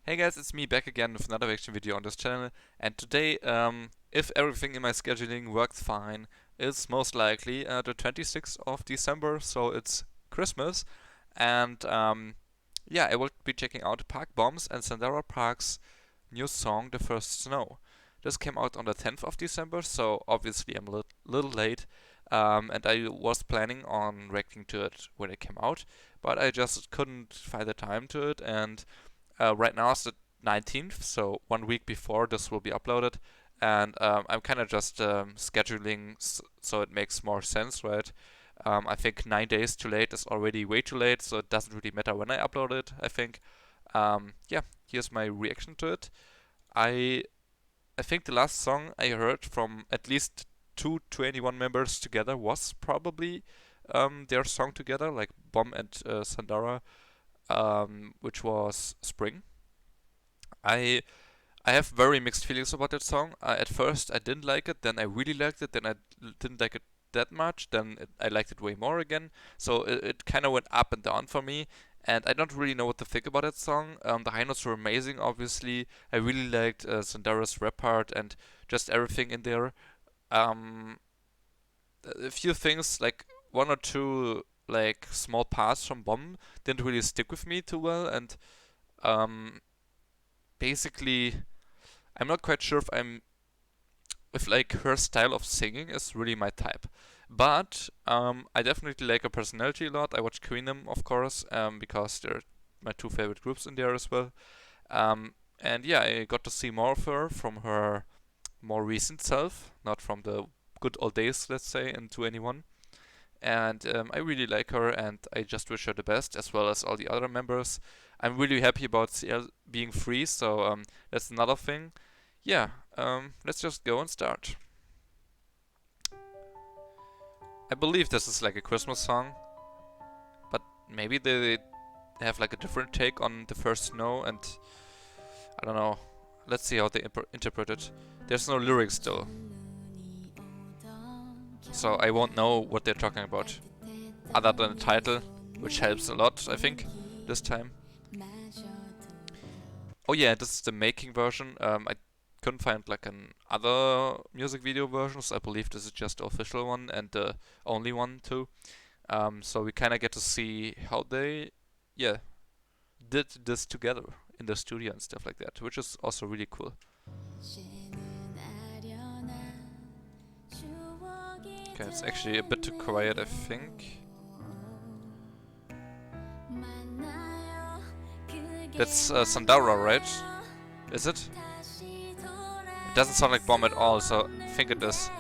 Hey guys, it's me back again with another reaction video on this channel, and today, if everything in my scheduling works fine, it's most likely the 26th of December, so it's Christmas, and yeah, I will be checking out Park Bombs and Sandara new song, The First Snow. This came out on the 10th of December, so obviously I'm a little late, and I was planning on reacting to it when it came out, but I just couldn't find the time to it, and right now it's the 19th, so 1 week before this will be uploaded, and I'm kind of just scheduling so it makes more sense, right? I think 9 days too late is already way too late, so it doesn't really matter when I upload it, I think. Yeah, here's my reaction to it. I I think the last song I heard from at least two 21 members together was probably their song together, like Bomb and Sandara, which was Spring. I I have very mixed feelings about that song. At first, I didn't like it, then I really liked it, then I didn't like it that much, then I liked it way more again. So it kind of went up and down for me, and I don't really know what to think about that song. The high notes were amazing, obviously. I really liked Sandara's rap part and just everything in there. Um, a few things, like one or two like small parts from Bomb, didn't really stick with me too well, and um, basically I'm not quite sure if like her style of singing is really my type. But I definitely like her personality a lot. I watch Queendom, of course, because they're my two favorite groups in there as well. And yeah, I got to see more of her from her more recent self, not from the good old days, let's say, in 2NE1. And I really like her, and I just wish her the best, as well as all the other members. I'm really happy about CL being free, so that's another thing. Yeah, let's just go and start. I believe this is like a Christmas song, but maybe they have like a different take on the first snow, and I don't know. Let's see how they interpret it. There's no lyrics though, so I won't know what they're talking about, other than the title, which helps a lot, I think, this time. Oh yeah, this is the making version. I couldn't find like an other music video versions. I believe this is just the official one and the only one too. So we kind of get to see how they, yeah, did this together in the studio and stuff like that, which is also really cool. Okay, it's actually a bit too quiet, I think. That's Sandara, right? Is it? It doesn't sound like Bomb at all, so I think it is.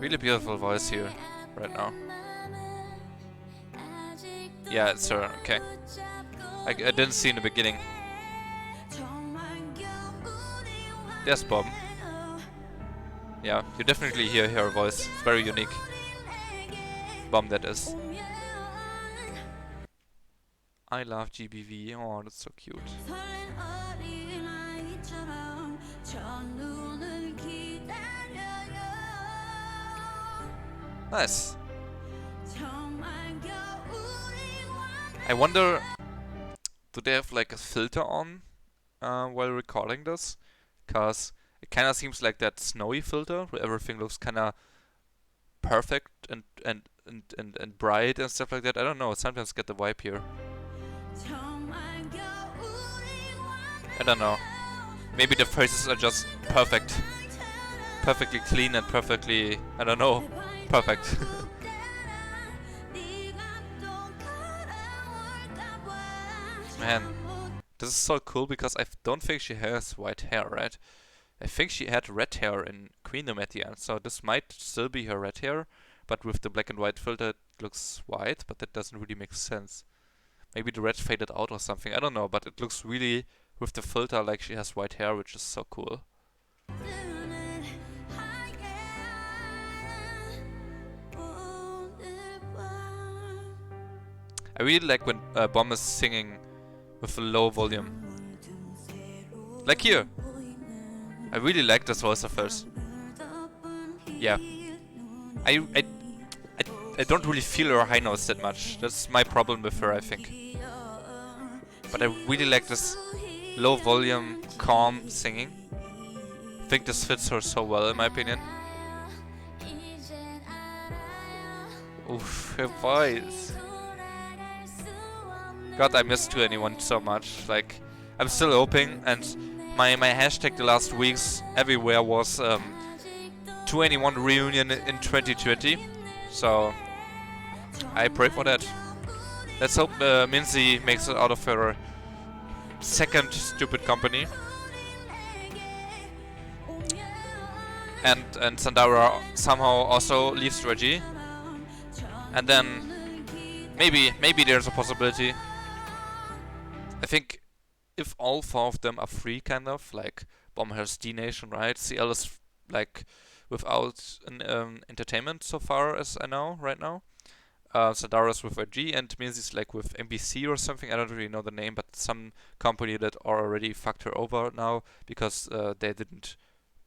Really beautiful voice here, right now. Yeah, it's her, okay. I didn't see in the beginning. There's Bomb. Yeah, you definitely hear her voice. It's very unique. Bomb, that is. I love GBV. Oh, that's so cute. Nice. I wonder, do they have like a filter on while recording this? Cause it kind of seems like that snowy filter where everything looks kind of perfect and bright and stuff like that. I don't know. Sometimes get the vibe here. I don't know. Maybe the faces are just perfect. Perfectly clean and perfectly, I don't know, perfect. Man, this is so cool because I don't think she has white hair, right? I think she had red hair in Queendom at the end, so this might still be her red hair, but with the black and white filter it looks white, but that doesn't really make sense. Maybe the red faded out or something, I don't know, but it looks really, with the filter, like she has white hair, which is so cool. I really like when Bomb is singing with a low volume. Like here. I really like this voice of hers. Yeah. I, I, I don't really feel her high notes that much. That's my problem with her, I think. but I really like this low volume, calm singing. I think this fits her so well, in my opinion. Oof, her voice. God, I miss 2NE1 so much. Like, I'm still hoping, and my hashtag the last weeks everywhere was 2NE1 reunion in 2020. So I pray for that. Let's hope Minzy makes it out of her second stupid company. And Sandara somehow also leaves Reggie. And then maybe there's a possibility. I think if all 4 of them are free, kind of, like Bomb has D-Nation, right? CL is like without an entertainment so far as I know right now. Sandara's with IG and Minzy's like with MBC or something. I don't really know the name, but some company that already fucked her over now because they didn't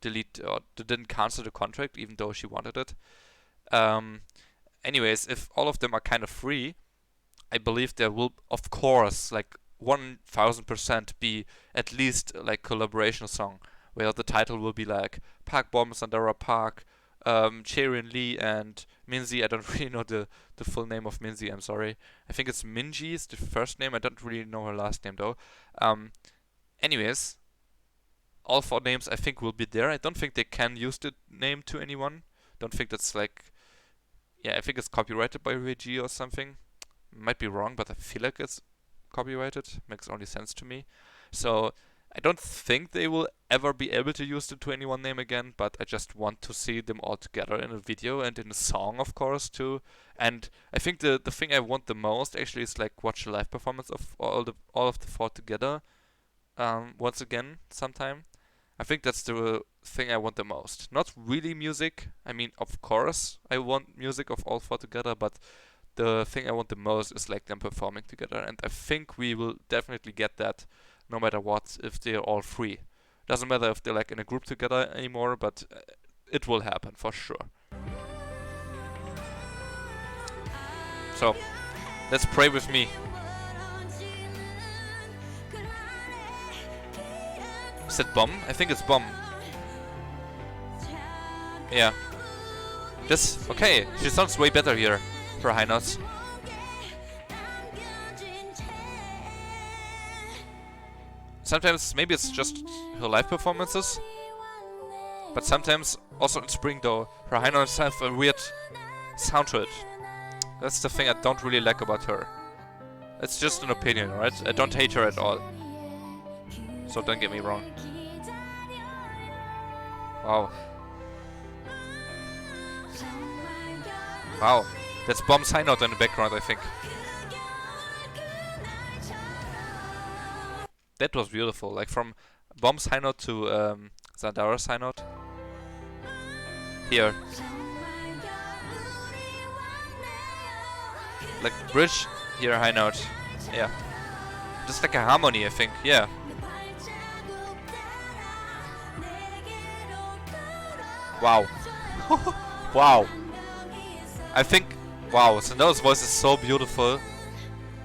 delete or they didn't cancel the contract even though she wanted it. Anyways, if all of them are kind of free, I believe there will, of course, like 1000% be at least like collaboration song where the title will be like Park Bomb, Sandara Park, Cherin Lee and Minzy. I don't really know the full name of Minzy, I'm sorry. I think it's Minji is the first name. I don't really know her last name though. Anyways, all 4 names I think will be there. I don't think they can use the name 2NE1. Don't think that's like, yeah, I think it's copyrighted by Reggie or something. Might be wrong, but I feel like it's copyrighted. Makes only sense to me. So I don't think they will ever be able to use the 2NE1 name again, but I just want to see them all together in a video and in a song, of course, too. And I think the thing I want the most actually is like watch a live performance of all of the 4 together once again sometime. I think that's the thing I want the most. Not really music. I mean, of course, I want music of all 4 together, but the thing I want the most is like them performing together. And I think we will definitely get that no matter what if they're all free. Doesn't matter if they're like in a group together anymore, but it will happen for sure. So, let's pray with me. Is it Bomb? I think it's Bomb. Yeah. This, okay, she sounds way better here for high notes. Sometimes maybe it's just her live performances, but sometimes also in spring though, her high notes have a weird sound to it. That's the thing I don't really like about her. It's just an opinion, right? I don't hate her at all. So don't get me wrong. Wow. Wow. That's Bomb's high note in the background, I think. That was beautiful. Like from Bomb's high note to Sandara's high note. Here. Like bridge, here high note. Yeah. Just like a harmony, I think. Yeah. Wow. Wow. I think, wow, Sandara's voice is so beautiful.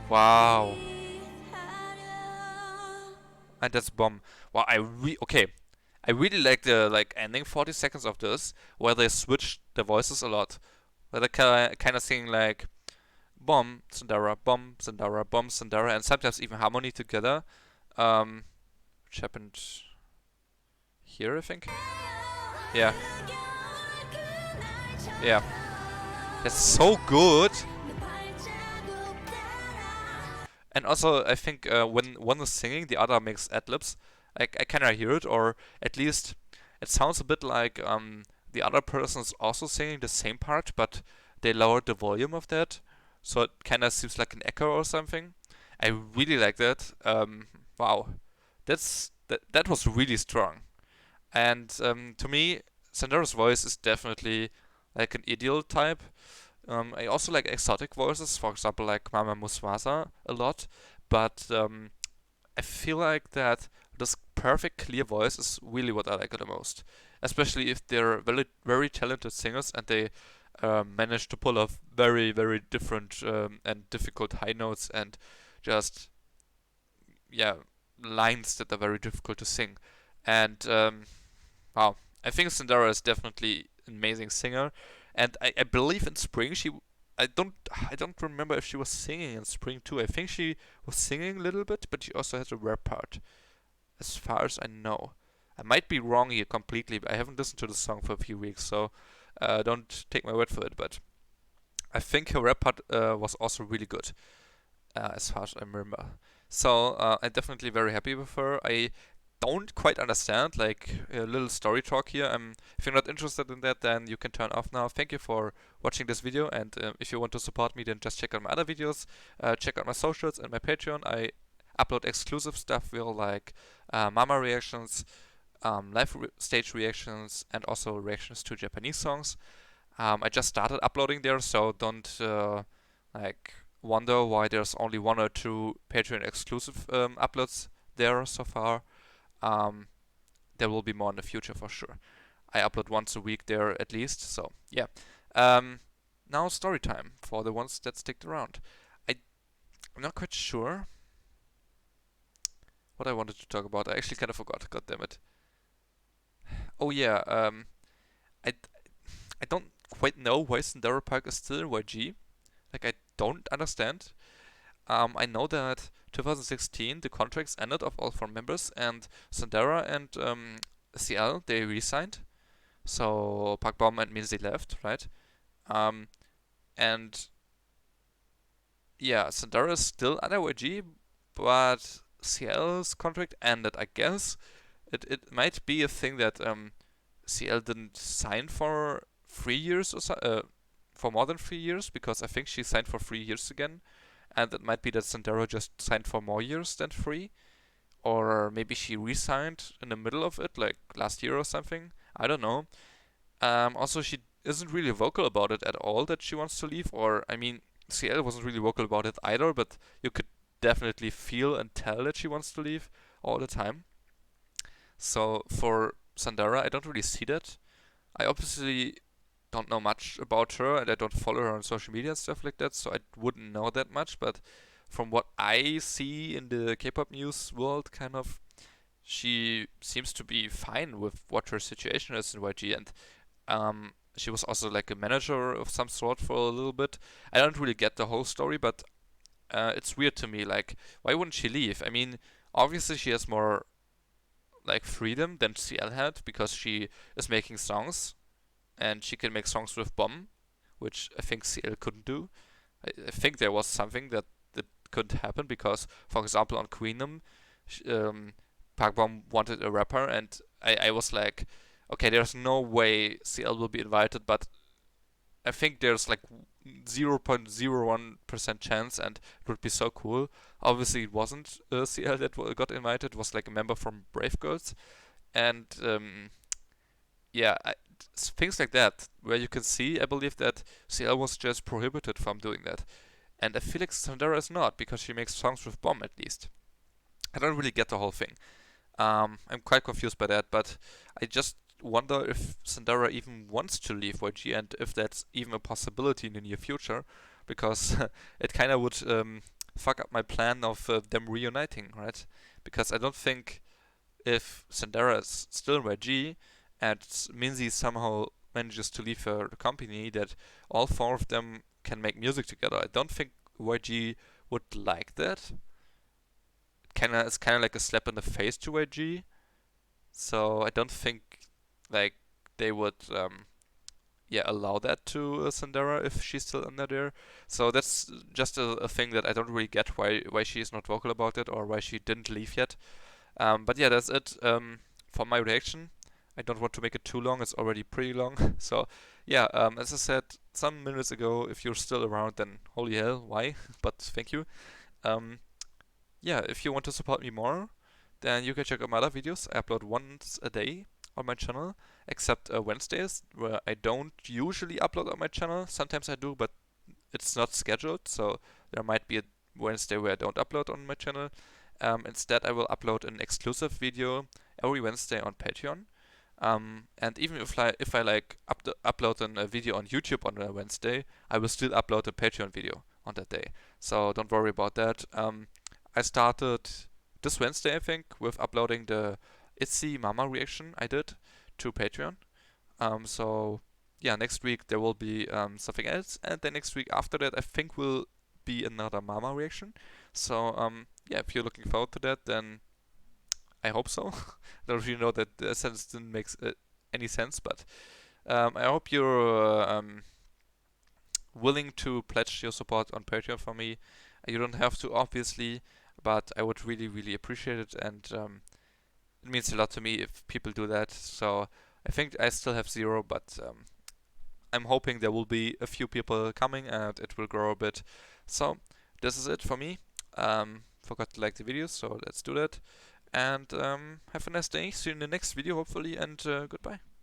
Wow. And that's Bomb. Wow, okay. I really like the ending 40 seconds of this, where they switch the voices a lot. Where they kind of sing like Bomb, Sandara, Bomb, Sandara, Bomb, Sandara, and sometimes even harmony together. Which happened here, I think. Yeah. Yeah. That's so good. And also, I think when one is singing, the other makes ad-libs. I kind of hear it, or at least it sounds a bit like the other person is also singing the same part, but they lowered the volume of that, so it kind of seems like an echo or something. I really like that. Wow, that was really strong. And to me, Sandara's voice is definitely like an ideal type. I also like exotic voices, for example, like Mama Muswasa a lot, but I feel like that this perfect clear voice is really what I like the most, especially if they're very, very talented singers and they manage to pull off very, very different and difficult high notes and just yeah, lines that are very difficult to sing. And wow, I think Sandara is definitely an amazing singer, and I believe in Spring I don't remember if she was singing in Spring too. I think she was singing a little bit, but she also has a rap part, as far as I know. I might be wrong here completely, but I haven't listened to the song for a few weeks, so don't take my word for it. But I think her rap part was also really good, as far as I remember. So I'm definitely very happy with her. I don't quite understand, like a little story talk here. If you're not interested in that, then you can turn off now. Thank you for watching this video, and if you want to support me, then just check out my other videos. Check out my socials and my Patreon. I upload exclusive stuff, like Mama reactions, live stage reactions, and also reactions to Japanese songs. I just started uploading there, so don't like wonder why there's only one or two Patreon exclusive uploads there so far. Um, there will be more in the future for sure. I upload once a week there at least, so yeah. Um, Now story time for the ones that stick around. I, I'm not quite sure what I wanted to talk about. I actually kind of forgot. God damn it. Oh yeah. I I don't quite know why Sandara is still in YG. Like, I don't understand. I know that 2016 the contracts ended of all four members, and Sandara and CL they resigned. So Park Bom and Minzy left, right? Um, and yeah, Sandara is still under YG, but CL's contract ended. I guess it might be a thing that CL didn't sign for 3 years or so, for more than 3 years, because I think she signed for 3 years again, and it might be that Sandero just signed for more years than three, or maybe she re-signed in the middle of it, like last year or something. I don't know. Also, she isn't really vocal about it at all that she wants to leave, or I mean, CL wasn't really vocal about it either, but you could definitely feel and tell that she wants to leave all the time. So for Sandara, I don't really see that. I obviously don't know much about her, and I don't follow her on social media and stuff like that, so I wouldn't know that much. But from what I see in the K-pop news world, kind of, she seems to be fine with what her situation is in YG, and she was also like a manager of some sort for a little bit. I don't really get the whole story, but it's weird to me. Like, why wouldn't she leave? I mean, obviously she has more like freedom than CL had because she is making songs and she can make songs with Bomb, which I think CL couldn't do. I think there was something that couldn't happen because, for example, on Queenum, Park Bom wanted a rapper, and I was like, okay, there's no way CL will be invited, but I think there's like 0.01% chance, and it would be so cool. Obviously, it wasn't CL that got invited, it was like a member from Brave Girls, and yeah, things like that, where you can see, I believe that CL was just prohibited from doing that. And I feel like Sandara is not, because she makes songs with Bomb at least. I don't really get the whole thing. I'm quite confused by that, but I just wonder if Sandara even wants to leave YG and if that's even a possibility in the near future, because it kind of would fuck up my plan of them reuniting, right? Because I don't think if Sandara is still in YG and Minzy somehow manages to leave her company, that all four of them can make music together. I don't think YG would like that. It's kind of like a slap in the face to YG. So I don't think like they would allow that to Sandara if she's still under there. So that's just a thing that I don't really get why she is not vocal about it or why she didn't leave yet. But yeah, that's it for my reaction. I don't want to make it too long. It's already pretty long. So yeah, as I said some minutes ago, if you're still around, then holy hell, why? But thank you. Um, yeah, if you want to support me more, then you can check out my other videos. I upload once a day on my channel, except Wednesdays, where I don't usually upload on my channel. Sometimes I do, but it's not scheduled, so there might be a Wednesday where I don't upload on my channel. Instead, I will upload an exclusive video every Wednesday on Patreon. And even if I like upload a video on YouTube on a Wednesday, I will still upload a Patreon video on that day. So don't worry about that. I started this Wednesday, I think, with uploading the Itzy Mama reaction I did to Patreon. So yeah, next week there will be something else, and the next week after that I think will be another Mama reaction. So yeah, if you're looking forward to that, then I hope so. Don't really know that the sentence didn't make any sense, but I hope you're willing to pledge your support on Patreon for me. You don't have to, obviously, but I would really, really appreciate it, and it means a lot to me if people do that. So I think I still have 0, but I'm hoping there will be a few people coming and it will grow a bit. So this is it for me. Forgot to like the video, so let's do that. And have a nice day. See you in the next video, hopefully, and goodbye.